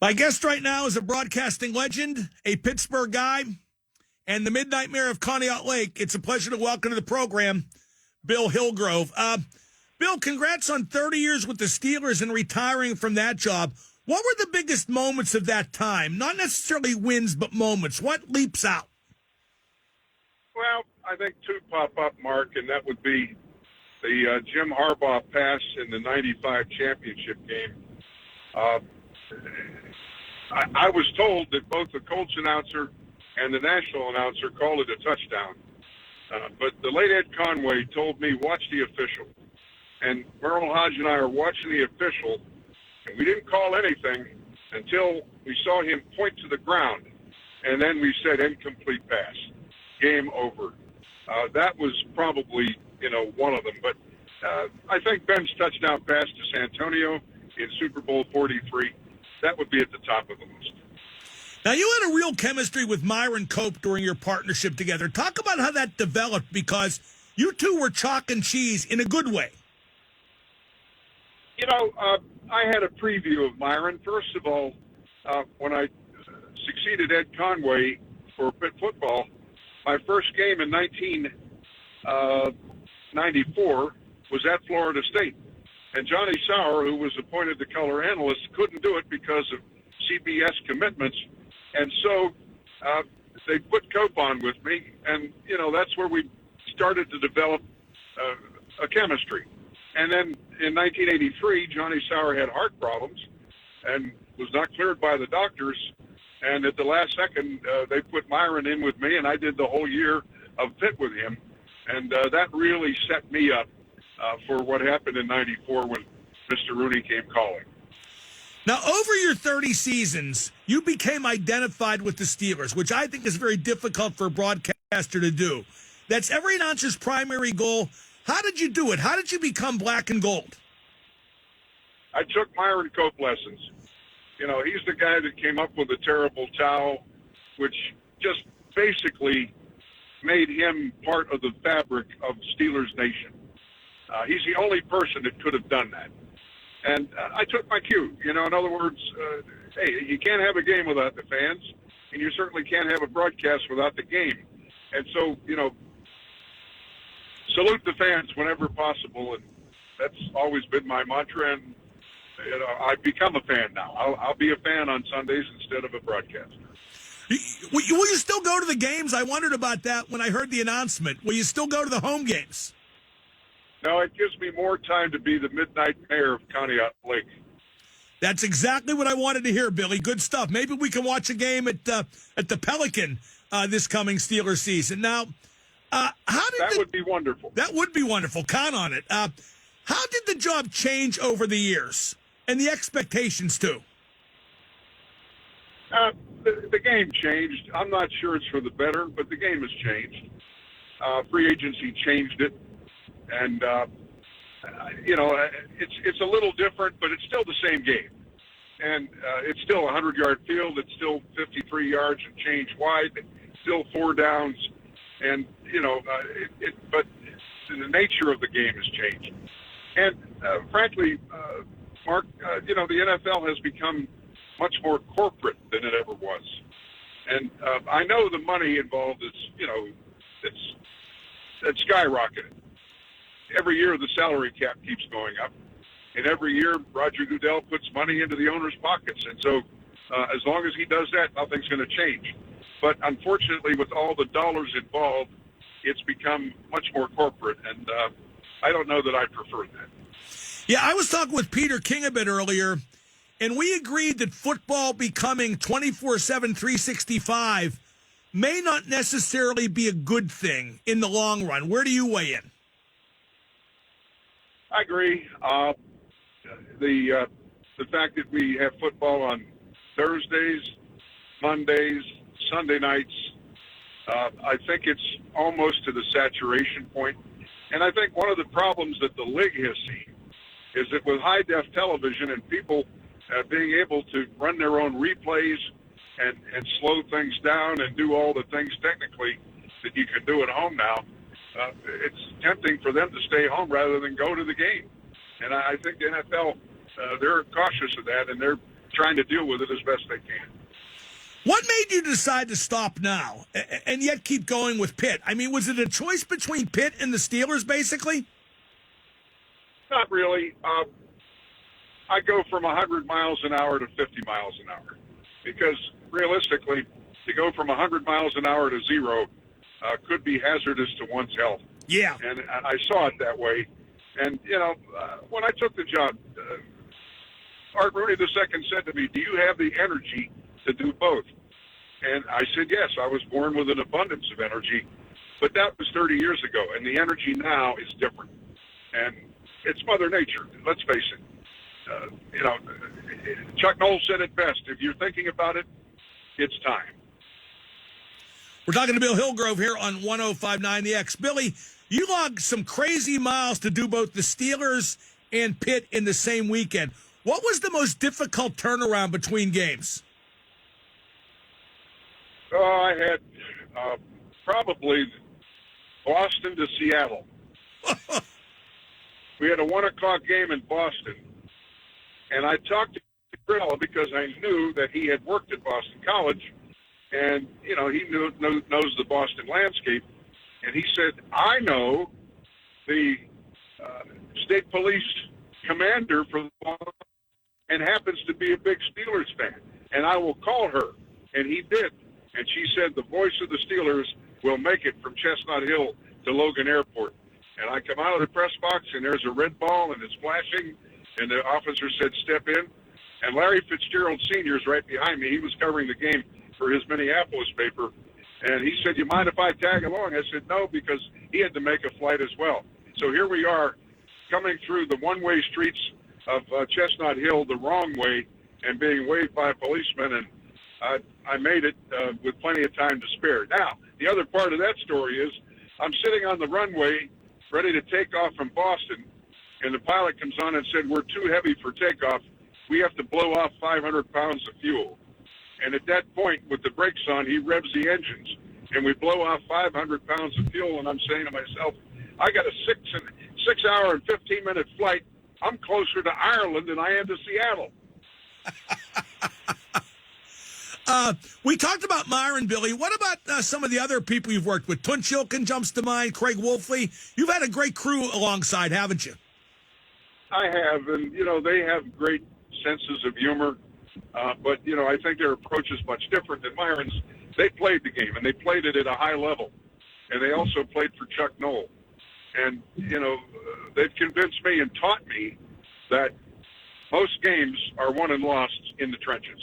My guest right now is a broadcasting legend, a Pittsburgh guy, and the Midnight Mayor of Conneaut Lake. It's a pleasure to welcome to the program Bill Hillgrove. Bill, congrats on 30 years with the Steelers and retiring from that job. What were the biggest moments of that time? Not necessarily wins, but moments. What leaps out? Well, I think two pop up, Mark, and that would be the Jim Harbaugh pass in the '95 championship game. I was told that both the Colts announcer and the national announcer called it a touchdown. But the late Ed Conway told me, watch the official. And Merle Hodge and I are watching the official, and we didn't call anything until we saw him point to the ground. And then we said, incomplete pass. Game over. That was probably, one of them. But I think Ben's touchdown pass to Santonio in Super Bowl 43, that would be at the top of the list. Now, you had a real chemistry with Myron Cope during your partnership together. Talk about how that developed, because you two were chalk and cheese in a good way. I had a preview of Myron. First of all, when I succeeded Ed Conway for Pitt football, my first game in 1994 was at Florida State. And Johnny Sauer, who was appointed the color analyst, couldn't do it because of CBS commitments. And so they put Cope on with me, and, that's where we started to develop a chemistry. And then in 1983, Johnny Sauer had heart problems and was not cleared by the doctors. And at the last second, they put Myron in with me, and I did the whole year of Pitt with him. And that really set me up for what happened in '94 when Mr. Rooney came calling. Now, over your 30 seasons, you became identified with the Steelers, which I think is very difficult for a broadcaster to do. That's every announcer's primary goal. How did you do it? How did you become black and gold? I took Myron Cope lessons. He's the guy that came up with the terrible towel, which just basically made him part of the fabric of Steelers Nation. He's the only person that could have done that. And I took my cue. In other words, hey, you can't have a game without the fans, and you certainly can't have a broadcast without the game. And so, salute the fans whenever possible, and that's always been my mantra. And I've become a fan now. I'll be a fan on Sundays instead of a broadcaster. Will you still go to the games? I wondered about that when I heard the announcement. Will you still go to the home games? No, it gives me more time to be the Midnight Mayor of Conneaut Lake. That's exactly what I wanted to hear, Billy. Good stuff. Maybe we can watch a game at the Pelican this coming Steelers season. Now, that would be wonderful. That would be wonderful. Count on it. How did the job change over the years, and the expectations too? The game changed. I'm not sure it's for the better, but the game has changed. Free agency changed it. And, it's a little different, but it's still the same game. And it's still a 100-yard field. It's still 53 yards and change wide. Still 4 downs. And, but the nature of the game has changed. And, frankly, Mark, the NFL has become much more corporate than it ever was. And I know the money involved is, it's skyrocketed. Every year the salary cap keeps going up, and every year Roger Goodell puts money into the owner's pockets. And so as long as he does that, nothing's going to change. But unfortunately, with all the dollars involved, it's become much more corporate, and I don't know that I prefer that. Yeah, I was talking with Peter King a bit earlier, and we agreed that football becoming 24/7, 365 may not necessarily be a good thing in the long run. Where do you weigh in? I agree. The fact that we have football on Thursdays, Mondays, Sunday nights, I think it's almost to the saturation point. And I think one of the problems that the league has seen is that with high-def television and people being able to run their own replays and slow things down and do all the things technically that you can do at home now, it's tempting for them to stay home rather than go to the game. And I think the NFL, they're cautious of that, and they're trying to deal with it as best they can. What made you decide to stop now and yet keep going with Pitt? I mean, was it a choice between Pitt and the Steelers, basically? Not really. I go from 100 miles an hour to 50 miles an hour because realistically, to go from 100 miles an hour to zero could be hazardous to one's health. Yeah. And I saw it that way. And, when I took the job, Art Rooney II said to me, "Do you have the energy to do both?" And I said, yes. I was born with an abundance of energy, but that was 30 years ago, and the energy now is different. And it's Mother Nature. Let's face it. Chuck Noll said it best. If you're thinking about it, it's time. We're talking to Bill Hillgrove here on 105.9 The X. Billy, you logged some crazy miles to do both the Steelers and Pitt in the same weekend. What was the most difficult turnaround between games? Oh, I had probably Boston to Seattle. We had a 1 o'clock game in Boston, and I talked to Grill because I knew that he had worked at Boston College, and, he knows the Boston landscape. And he said, I know the state police commander for the Boston and happens to be a big Steelers fan, and I will call her. And he did. And she said, the voice of the Steelers will make it from Chestnut Hill to Logan Airport. And I come out of the press box, and there's a red ball, and it's flashing, and the officer said, step in. And Larry Fitzgerald Sr. is right behind me. He was covering the game for his Minneapolis paper. And he said, you mind if I tag along? I said, no, because he had to make a flight as well. So here we are coming through the one-way streets of Chestnut Hill the wrong way and being waved by a policeman, and I made it with plenty of time to spare. Now, the other part of that story is I'm sitting on the runway ready to take off from Boston, and the pilot comes on and said, we're too heavy for takeoff. We have to blow off 500 pounds of fuel. And at that point, with the brakes on, he revs the engines, and we blow off 500 pounds of fuel, and I'm saying to myself, I got a 6 hour and 15-minute flight. I'm closer to Ireland than I am to Seattle. We talked about Myron, Billy. What about some of the other people you've worked with? Tunch Ilkin jumps to mind, Craig Wolfley. You've had a great crew alongside, haven't you? I have, and, they have great senses of humor. But, I think their approach is much different than Myron's. They played the game, and they played it at a high level. And they also played for Chuck Noll. And, they've convinced me and taught me that most games are won and lost in the trenches.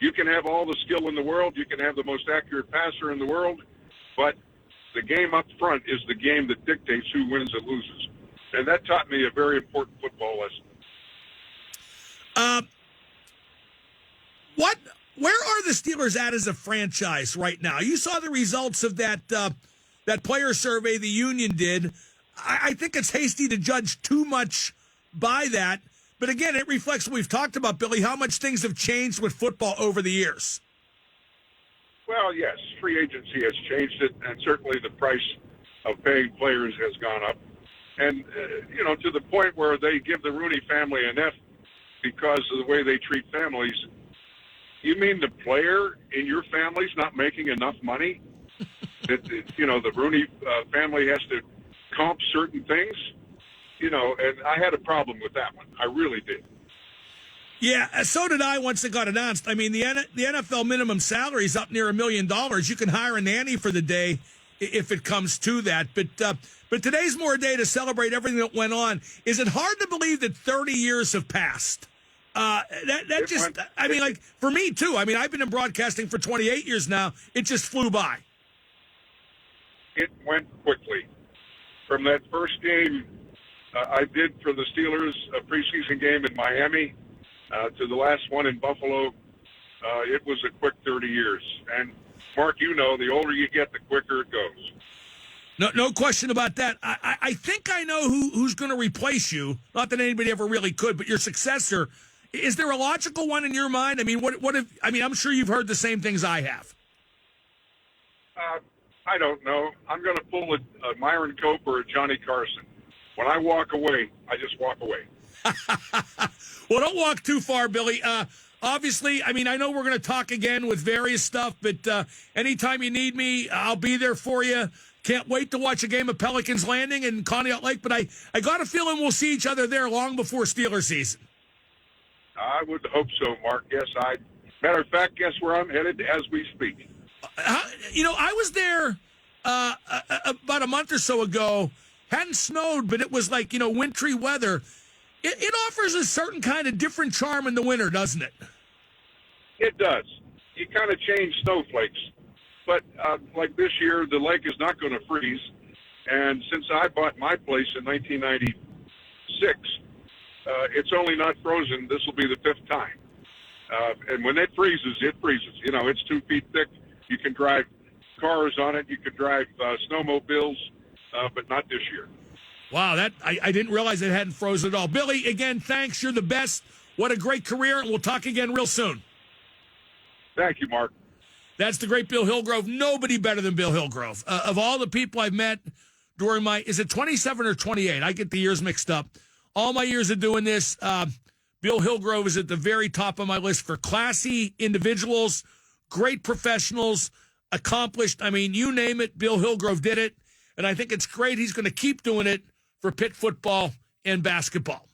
You can have all the skill in the world. You can have the most accurate passer in the world. But the game up front is the game that dictates who wins and loses. And that taught me a very important football lesson. Where are the Steelers at as a franchise right now? You saw the results of that player survey the union did. I think it's hasty to judge too much by that. But again, it reflects what we've talked about, Billy, how much things have changed with football over the years. Well, yes, free agency has changed it, and certainly the price of paying players has gone up. And, to the point where they give the Rooney family an F because of the way they treat families. You mean the player in your family's not making enough money? That, the Rooney family has to comp certain things? And I had a problem with that one. I really did. Yeah, so did I once it got announced. I mean, the NFL minimum salary is up near $1 million. You can hire a nanny for the day if it comes to that. But today's more a day to celebrate everything that went on. Is it hard to believe that 30 years have passed? For me too. I mean, I've been in broadcasting for 28 years now. It just flew by. It went quickly. From that first game I did for the Steelers, a preseason game in Miami, to the last one in Buffalo, it was a quick 30 years. And, Mark, the older you get, the quicker it goes. No question about that. I think I know who's going to replace you. Not that anybody ever really could, but your successor. Is there a logical one in your mind? I mean, I'm sure you've heard the same things I have. I don't know. I'm going to pull a Myron Cope or a Johnny Carson. When I walk away, I just walk away. Well, don't walk too far, Billy. Obviously, I mean, I know we're going to talk again with various stuff, but anytime you need me, I'll be there for you. Can't wait to watch a game of Pelicans Landing and Conneaut Lake, but I got a feeling we'll see each other there long before Steelers season. I would hope so, Mark. Yes, matter of fact, guess where I'm headed as we speak? I was there about a month or so ago. Hadn't snowed, but it was like, wintry weather. It offers a certain kind of different charm in the winter, doesn't it? It does. You kind of change snowflakes. But like this year, the lake is not going to freeze. And since I bought my place in 1996, it's only not frozen. This will be the fifth time. And when it freezes, it freezes. It's 2 feet thick. You can drive cars on it. You can drive snowmobiles, but not this year. Wow, I didn't realize it hadn't frozen at all. Billy, again, thanks. You're the best. What a great career, and we'll talk again real soon. Thank you, Mark. That's the great Bill Hillgrove. Nobody better than Bill Hillgrove. Of all the people I've met during is it 27 or 28? I get the years mixed up. All my years of doing this, Bill Hillgrove is at the very top of my list for classy individuals, great professionals, accomplished. I mean, you name it, Bill Hillgrove did it. And I think it's great he's going to keep doing it for Pitt football and basketball.